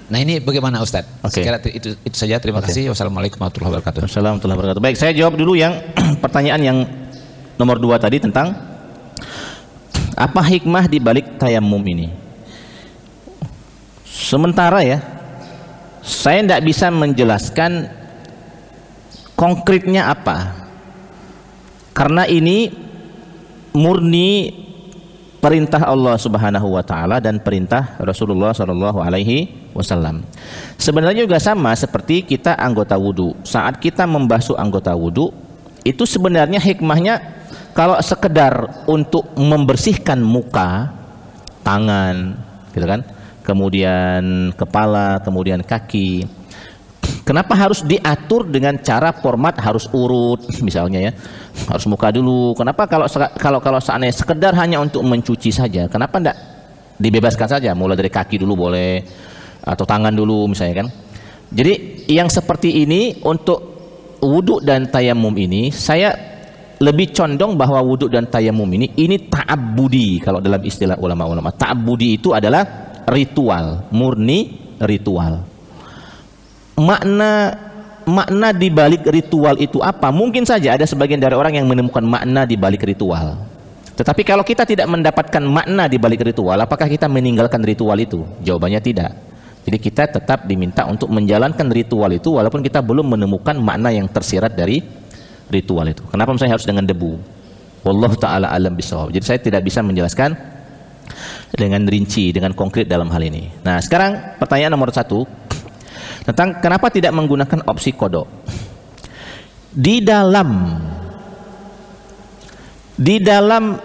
Speaker 2: Nah, ini bagaimana Ustadz?
Speaker 1: Oke.
Speaker 2: Sekira itu saja. Terima kasih. Wassalamualaikum warahmatullahi wabarakatuh.
Speaker 1: Wassalamualaikum warahmatullahi wabarakatuh. Baik, saya jawab dulu yang pertanyaan yang nomor 2 tadi tentang apa hikmah di balik tayamum ini. Sementara ya, saya tidak bisa menjelaskan konkretnya apa, karena ini murni perintah Allah Subhanahu wa taala dan perintah Rasulullah sallallahu alaihi wasallam. Sebenarnya juga sama seperti kita anggota wudu. Saat kita membasuh anggota wudu, itu sebenarnya hikmahnya kalau sekedar untuk membersihkan muka, tangan, gitu kan? Kemudian kepala, kemudian kaki. Kenapa harus diatur dengan cara format harus urut misalnya ya? Harus muka dulu. Kenapa kalau seandainya sekedar hanya untuk mencuci saja, kenapa enggak dibebaskan saja, mulai dari kaki dulu boleh atau tangan dulu misalnya kan? Jadi yang seperti ini untuk wudhu dan tayamum ini saya lebih condong bahwa wudhu dan tayamum ini ta'abbudi. Kalau dalam istilah ulama-ulama, ta'abbudi itu adalah ritual, murni ritual. Makna di balik ritual itu apa? Mungkin saja ada sebagian dari orang yang menemukan makna di balik ritual. Tetapi kalau kita tidak mendapatkan makna di balik ritual, apakah kita meninggalkan ritual itu? Jawabannya tidak. Jadi kita tetap diminta untuk menjalankan ritual itu walaupun kita belum menemukan makna yang tersirat dari ritual itu. Kenapa misalnya harus dengan debu? Wallahu ta'ala alam bisawab. Jadi saya tidak bisa menjelaskan dengan rinci, dengan konkret dalam hal ini. Nah, sekarang pertanyaan nomor 1 tentang kenapa tidak menggunakan opsi kodok. Di dalam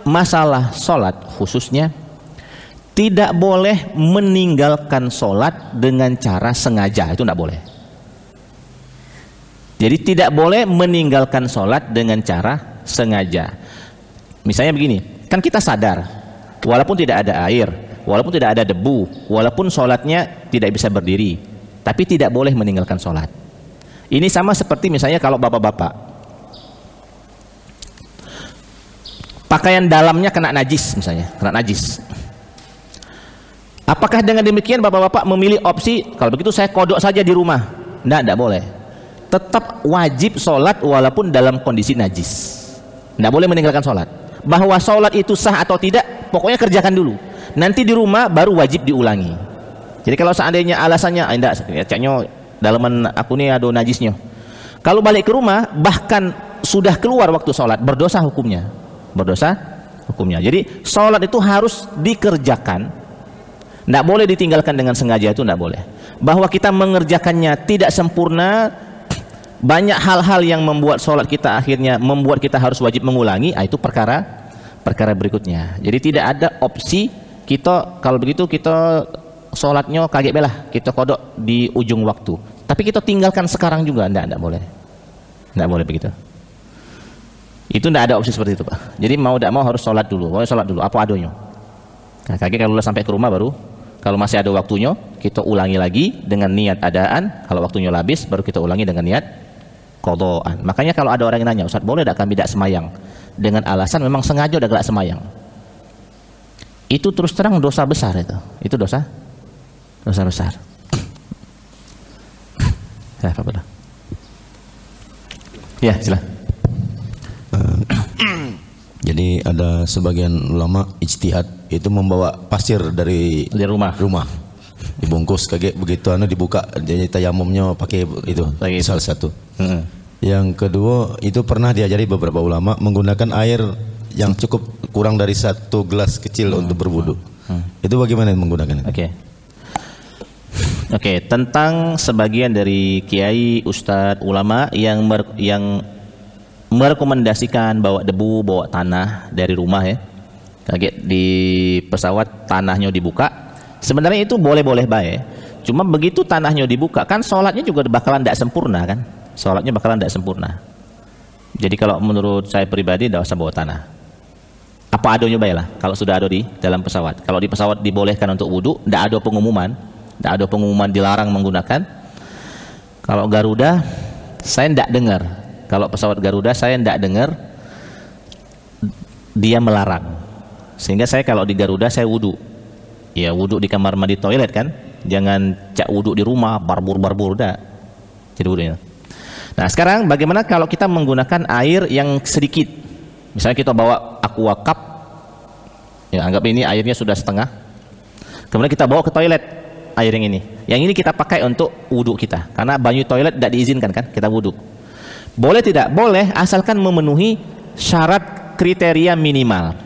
Speaker 1: masalah sholat khususnya tidak boleh meninggalkan sholat dengan cara sengaja, itu tidak boleh. Jadi tidak boleh meninggalkan sholat dengan cara sengaja. Misalnya begini, kan kita sadar walaupun tidak ada air, walaupun tidak ada debu, walaupun sholatnya tidak bisa berdiri, tapi tidak boleh meninggalkan sholat. Ini sama seperti misalnya kalau bapak-bapak pakaian dalamnya kena najis misalnya, kena najis. Apakah dengan demikian bapak-bapak memilih opsi kalau begitu saya kodok saja di rumah? Tidak boleh. Tetap wajib sholat walaupun dalam kondisi najis. Tidak boleh meninggalkan sholat. Bahwa sholat itu sah atau tidak, pokoknya kerjakan dulu. Nanti di rumah baru wajib diulangi. Jadi kalau seandainya alasannya enggak, caknya dalaman aku nih ada najisnya. Kalau balik ke rumah bahkan sudah keluar waktu sholat, berdosa hukumnya. Berdosa hukumnya. Jadi sholat itu harus dikerjakan. Tidak boleh ditinggalkan dengan sengaja, itu tidak boleh. Bahwa kita mengerjakannya tidak sempurna, banyak hal-hal yang membuat sholat kita akhirnya membuat kita harus wajib mengulangi, itu perkara berikutnya. Jadi tidak ada opsi kita kalau begitu kita sholatnya kaget belah, kita kodok di ujung waktu. Tapi kita tinggalkan sekarang juga, tidak boleh. Tidak boleh begitu. Itu tidak ada opsi seperti itu, Pak. Jadi mau tidak mau harus sholat dulu, apa adanya. Nah, kaget kalau sampai ke rumah baru. Kalau masih ada waktunya, kita ulangi lagi dengan niat adaan. Kalau waktunya habis, baru kita ulangi dengan niat qadaan. Makanya kalau ada orang yang nanya, Ustaz boleh tidak kami tidak semayang? Dengan alasan memang sengaja udah gelak semayang. Itu terus terang dosa besar itu. Itu dosa besar. Ya, apa-apa. Ya, silakan.
Speaker 3: Jadi ada sebagian ulama ijtihad itu membawa pasir dari rumah dibungkus kayak begitu dibuka, jadi tayamumnya pakai itu salah satu. Yang kedua itu pernah diajari beberapa ulama menggunakan air yang cukup kurang dari 1 gelas kecil untuk berwudu. Itu bagaimana menggunakannya?
Speaker 1: Oke, tentang sebagian dari kiai, ustadz, ulama yang merekomendasikan bawa debu, bawa tanah dari rumah ya. Kayak di pesawat tanahnya dibuka, sebenarnya itu boleh-boleh baik. Cuma begitu tanahnya dibuka kan sholatnya juga bakalan tidak sempurna kan, sholatnya bakalan tidak sempurna. Jadi kalau menurut saya pribadi tidak usah bawa tanah. Apa adanya baiklah kalau sudah ada di dalam pesawat. Kalau di pesawat dibolehkan untuk wudhu, tidak ada pengumuman dilarang menggunakan. Kalau Garuda saya tidak dengar, kalau pesawat Garuda saya tidak dengar dia melarang. Sehingga saya kalau di Garuda saya wudhu, ya wudhu di kamar mandi toilet kan, jangan cak wudhu di rumah barbur dah. Jadi wudhunya. Nah sekarang bagaimana kalau kita menggunakan air yang sedikit? Misalnya kita bawa aqua cup, ya anggap ini airnya sudah setengah, kemudian kita bawa ke toilet air yang ini. Yang ini kita pakai untuk wudhu kita, karena banyu toilet tidak diizinkan kan kita wudhu. Boleh tidak? Boleh, asalkan memenuhi syarat kriteria minimal.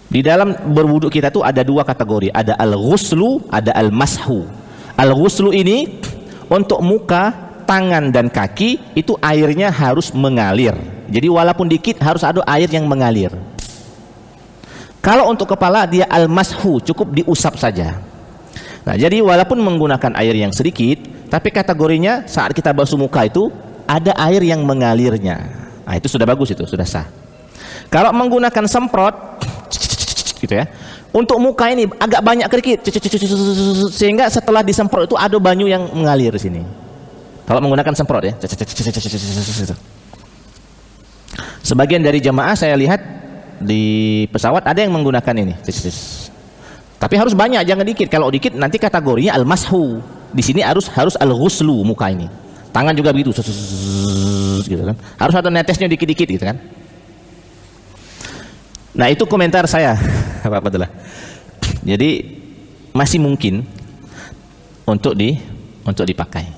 Speaker 1: Di dalam berwudhu kita tuh ada dua kategori, ada al-ghuslu, ada al-mashu. Al-ghuslu ini untuk muka, tangan dan kaki itu airnya harus mengalir. Jadi walaupun dikit harus ada air yang mengalir. Kalau untuk kepala dia al-mashu, cukup diusap saja. Nah, jadi walaupun menggunakan air yang sedikit, tapi kategorinya saat kita basuh muka itu ada air yang mengalirnya. Nah, itu sudah bagus, itu sudah sah. Kalau menggunakan semprot gitu ya, untuk muka ini agak banyak kerikit, sehingga setelah disemprot itu ada banyu yang mengalir di sini. Kalau menggunakan semprot ya. Sebagian dari jamaah saya lihat di pesawat ada yang menggunakan ini. Tapi harus banyak, jangan dikit. Kalau dikit nanti kategorinya al-mashu. Di sini harus al-ghuslu muka ini. Tangan juga begitu. Gitu kan. Harus ada netesnya dikit-dikit gitu kan. Nah, itu komentar saya. Apa adalah. Jadi masih mungkin untuk dipakai.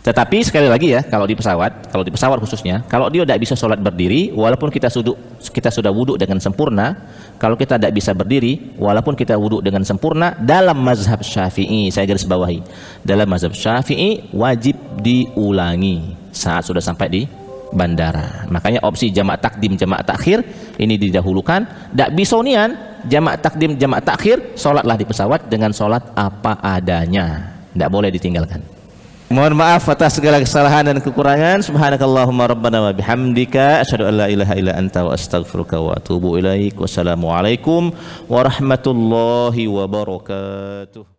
Speaker 1: Tetapi sekali lagi ya, kalau di pesawat khususnya, kalau dia tidak bisa sholat berdiri, walaupun kita sudah wudhu dengan sempurna, kalau kita tidak bisa berdiri, walaupun kita wudhu dengan sempurna, dalam mazhab Syafi'i, saya garis bawahi, dalam mazhab Syafi'i wajib diulangi saat sudah sampai di bandara. Makanya opsi jamak takdim, jamak takhir ini didahulukan. Tidak bisa nian jamak takdim, jamak takhir, sholatlah di pesawat dengan sholat apa adanya, tidak boleh ditinggalkan. Mohon maaf atas segala kesalahan dan kekurangan. Subhanakallahumma rabbana wa bihamdika asyhadu an la ilaha illa anta wa astaghfiruka wa atubu ilaik. Wassalamualaikum warahmatullahi wabarakatuh.